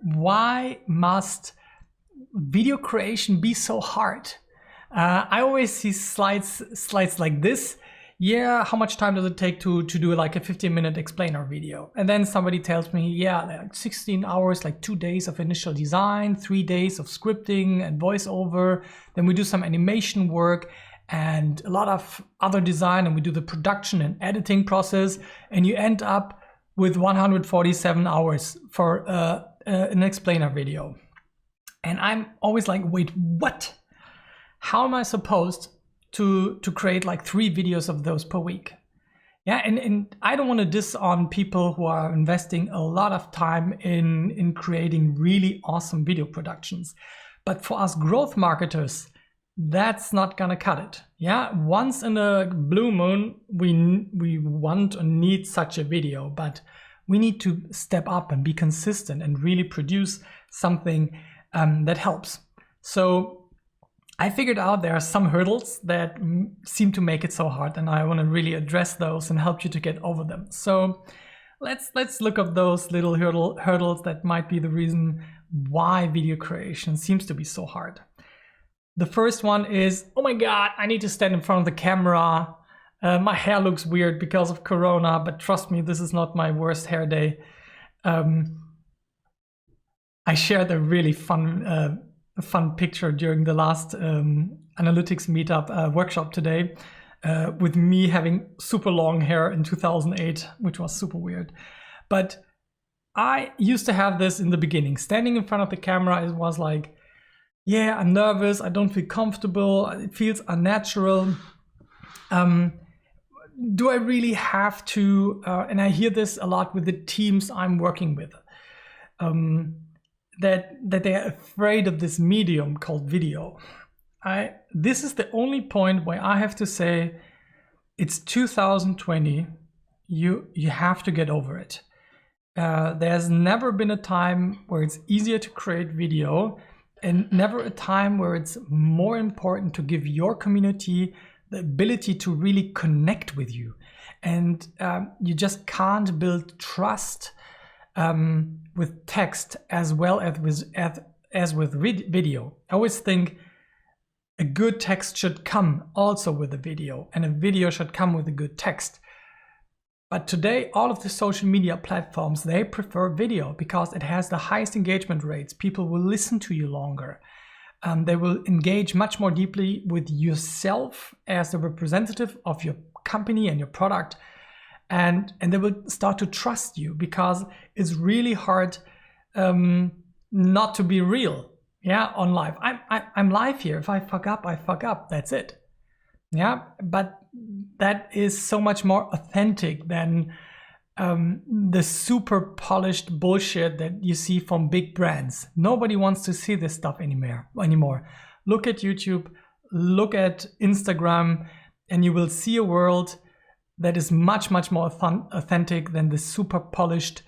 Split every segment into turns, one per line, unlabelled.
Why must video creation be so hard? I always see slides like this. Yeah, how much time does it take to do like a 15-minute explainer video? And then somebody tells me, yeah, like 16 hours, like 2 days of initial design, 3 days of scripting and voiceover. Then we do some animation work and a lot of other design, and we do the production and editing process, and you end up with 147 hours for an explainer video. And I'm always like, wait, what? How am I supposed to create like 3 videos of those per week? Yeah, and I don't want to diss on people who are investing a lot of time in creating really awesome video productions. But for us growth marketers, that's not gonna cut it. Yeah, once in a blue moon, we want or need such a video, but we need to step up and be consistent and really produce something that helps. So I figured out there are some hurdles that seem to make it so hard, and I want to really address those and help you to get over them. So let's look at those little hurdles that might be the reason why video creation seems to be so hard. The first one is, oh my God, I need to stand in front of the camera. My hair looks weird because of Corona, but trust me, this is not my worst hair day. I shared a really fun picture during the last analytics meetup workshop today with me having super long hair in 2008, which was super weird. But I used to have this in the beginning. Standing in front of the camera, it was like, yeah, I'm nervous, I don't feel comfortable, it feels unnatural. Do I really have to, and I hear this a lot with the teams I'm working with, that they're afraid of this medium called video. This is the only point where I have to say, it's 2020, you have to get over it. There's never been a time where it's easier to create video, and never a time where it's more important to give your community the ability to really connect with you. And you just can't build trust with text as well as with video. I always think a good text should come also with a video, and a video should come with a good text. But today, all of the social media platforms, they prefer video because it has the highest engagement rates. People will listen to you longer. They will engage much more deeply with yourself as the representative of your company and your product. And they will start to trust you because it's really hard not to be real. Yeah, on live. I'm live here. If I fuck up, I fuck up. That's it. Yeah, but that is so much more authentic than the super polished bullshit that you see from big brands. Nobody wants to see this stuff anymore. Look at YouTube, look at Instagram, and you will see a world that is much more authentic than the super polished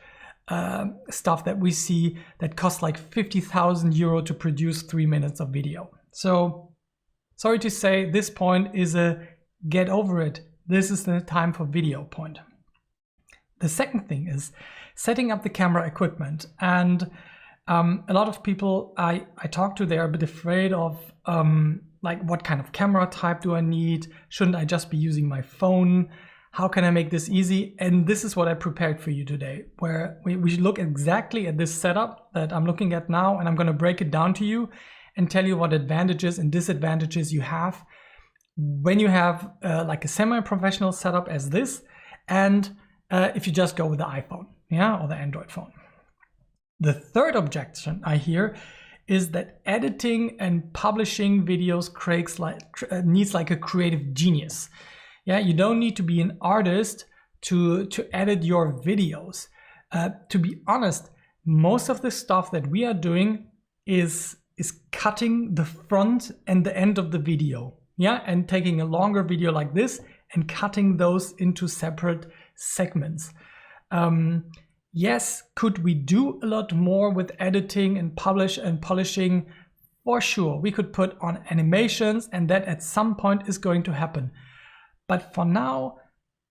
stuff that we see that costs like 50,000 euro to produce 3 minutes of video. So sorry to say, this point is a get over it. This is the time for video point. The second thing is setting up the camera equipment. And a lot of people I talk to, they're a bit afraid of like, what kind of camera type do I need? Shouldn't I just be using my phone? How can I make this easy? And this is what I prepared for you today, where we look exactly at this setup that I'm looking at now, and I'm going to break it down to you and tell you what advantages and disadvantages you have when you have like a semi-professional setup as this, and if you just go with the iPhone, yeah, or the Android phone. The third objection I hear is that editing and publishing videos needs like a creative genius. Yeah, you don't need to be an artist to edit your videos. To be honest, most of the stuff that we are doing is cutting the front and the end of the video. Yeah, and taking a longer video like this and cutting those into separate segments. Yes, could we do a lot more with editing and polishing? For sure, we could put on animations, and that at some point is going to happen. But for now,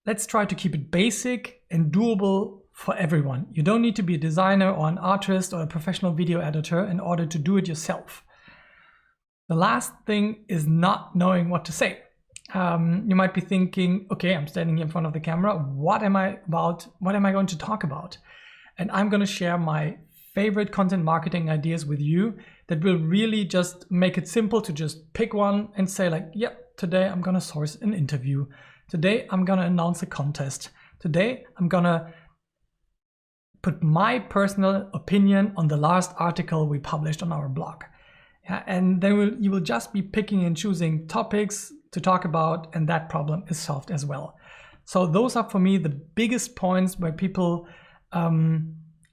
let's try to keep it basic and doable for everyone. You don't need to be a designer or an artist or a professional video editor in order to do it yourself. The last thing is not knowing what to say. You might be thinking, okay, I'm standing here in front of the camera. What am I going to talk about? And I'm going to share my favorite content marketing ideas with you that will really just make it simple to just pick one and say like, yep, today I'm going to source an interview. Today I'm going to announce a contest. Today I'm going to put my personal opinion on the last article we published on our blog. Yeah, and then you will just be picking and choosing topics to talk about, and that problem is solved as well. So those are for me the biggest points where people are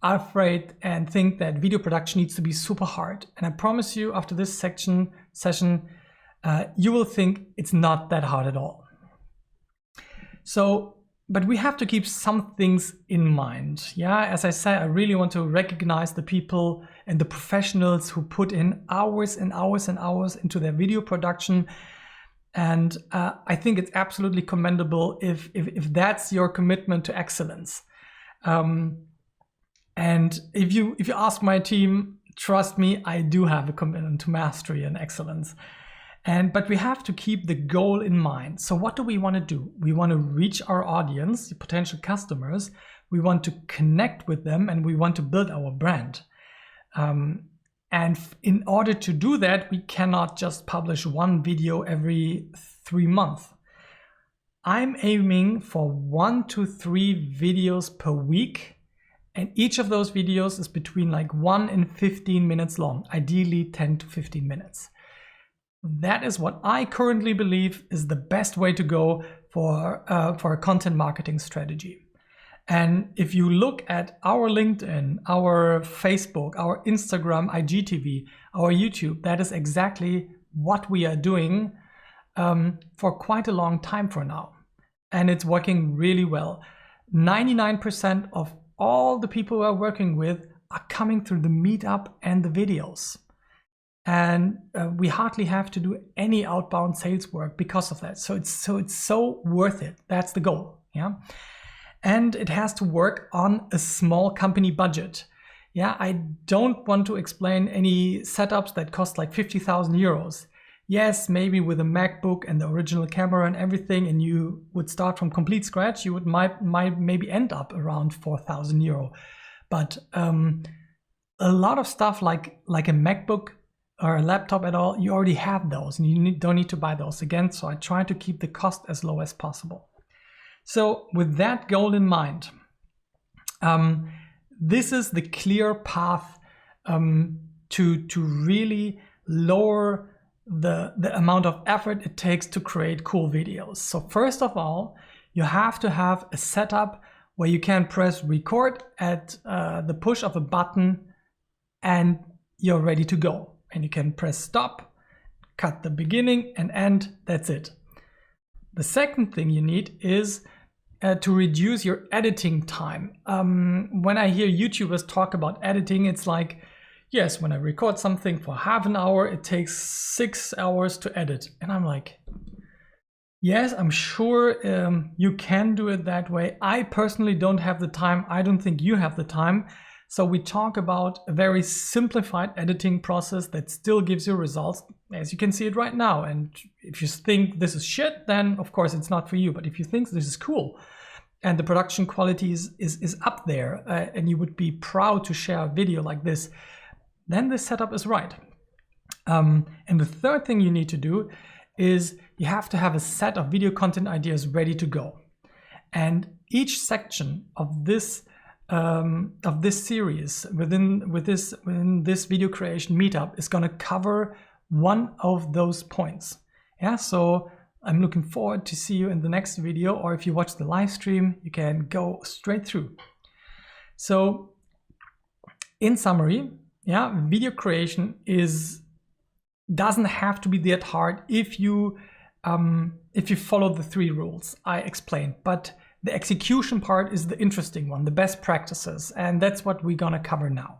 afraid and think that video production needs to be super hard. And I promise you, after this session, you will think it's not that hard at all. So, but we have to keep some things in mind. Yeah, as I said, I really want to recognize the people and the professionals who put in hours and hours and hours into their video production. And I think it's absolutely commendable if that's your commitment to excellence. And if you ask my team, trust me, I do have a commitment to mastery and excellence. But we have to keep the goal in mind. So what do we want to do? We want to reach our audience, the potential customers. We want to connect with them, and we want to build our brand. And in order to do that, we cannot just publish one video every 3 months. I'm aiming for 1 to 3 videos per week. And each of those videos is between like 1 and 15 minutes long, ideally 10 to 15 minutes. That is what I currently believe is the best way to go for a content marketing strategy. And if you look at our LinkedIn, our Facebook, our Instagram, IGTV, our YouTube, that is exactly what we are doing for quite a long time for now. And it's working really well. 99% of all the people we are working with are coming through the meetup and the videos. And we hardly have to do any outbound sales work because of that. So it's so worth it. That's the goal. Yeah. And it has to work on a small company budget. Yeah, I don't want to explain any setups that cost like 50,000 euros. Yes, maybe with a MacBook and the original camera and everything, and you would start from complete scratch, you would might maybe end up around 4,000 euro. But a lot of stuff like a MacBook or a laptop at all, you already have those, and you don't need to buy those again. So I try to keep the cost as low as possible. So with that goal in mind, this is the clear path to really lower the amount of effort it takes to create cool videos. So first of all, you have to have a setup where you can press record at the push of a button and you're ready to go. And you can press stop, cut the beginning and end, that's it. The second thing you need is to reduce your editing time. When I hear YouTubers talk about editing, it's like, yes, when I record something for half an hour, it takes 6 hours to edit. And I'm like, yes, I'm sure you can do it that way. I personally don't have the time. I don't think you have the time. So we talk about a very simplified editing process that still gives you results, as you can see it right now. And if you think this is shit, then of course it's not for you. But if you think this is cool and the production quality is up there and you would be proud to share a video like this, then this setup is right. And the third thing you need to do is you have to have a set of video content ideas ready to go. And each section of this series within this video creation meetup is going to cover one of those points. Yeah, so I'm looking forward to see you in the next video, or if you watch the live stream, you can go straight through. So in summary, yeah, video creation doesn't have to be that hard if you follow the 3 rules I explained, but the execution part is the interesting one, the best practices, and that's what we're gonna cover now.